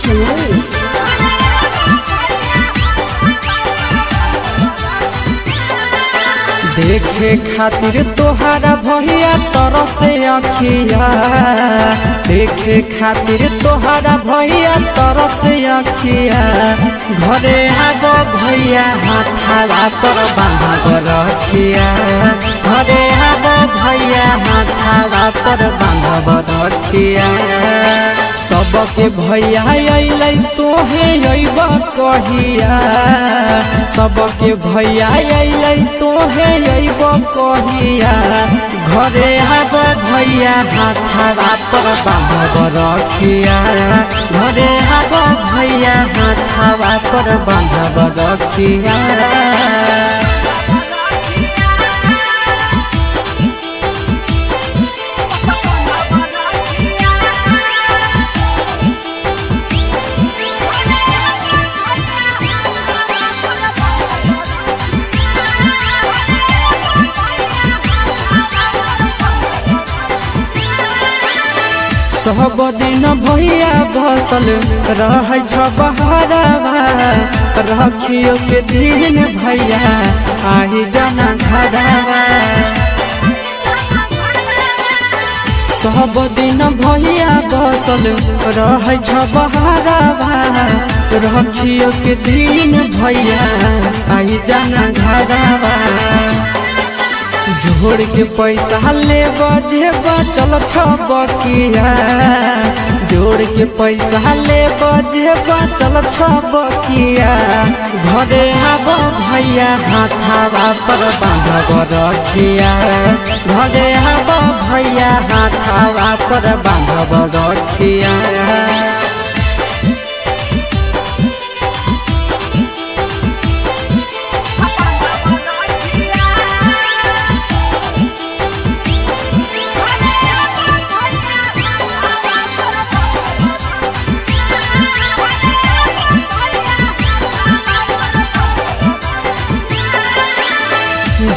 Chennai. देखे खातिर तोहारा भैया तरसे अखिया, देखे खातिर तोहारा भैया तरसे अखिया। घरे आब भैया हाथावा पर बांधब रखिया, घरे आब भैया हाथावा पर बांधब रखिया। सबके भैया अइलै तोहे अइब कहिया, सबके भैया अइलै तोहे अइब कहिया। घरे आब भैया हाथावा पर बांधब रखिया, घरे आब भैया हाथावा पर बांधब रखिया। सब दिन भैया बसल रह बहरावा, रखियो के दिन भैया आई जाना घरावा। सब दिन भैया बसल रह बहरावा, रखियो के दिन भैया आई जाना घरावा। जोड़ के पैसा लेब देब चल छबकिया, जोड़ के पैसा लेब देब चल छबकिया। घरे आब भैया हाथावा पर बांधब रखिया, घरे आब भैया हाथावा पर बांधब रखिया।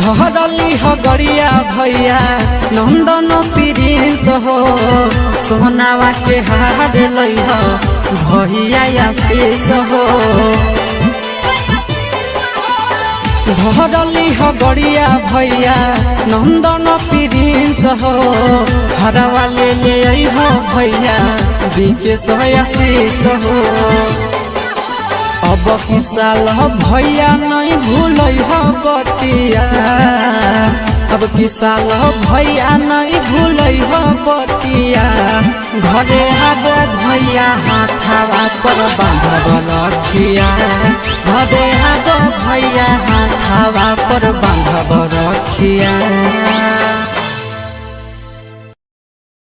धरली हो गरिया भैया नंदन प्रिंस हो, सोनावा के हार लई हो भैया आशीष हो। धरली हो गरिया भैया नंदन प्रिंस हो, हरवा ले आई हो भैया विकेश आशीष हो। अब की साल भैया नहीं भूलै हो बतिया, अब की साल भैया नहीं भूलै हो बतिया। घरे आब भैया हाथावा पर बांधब रखिया, घरे आब भैया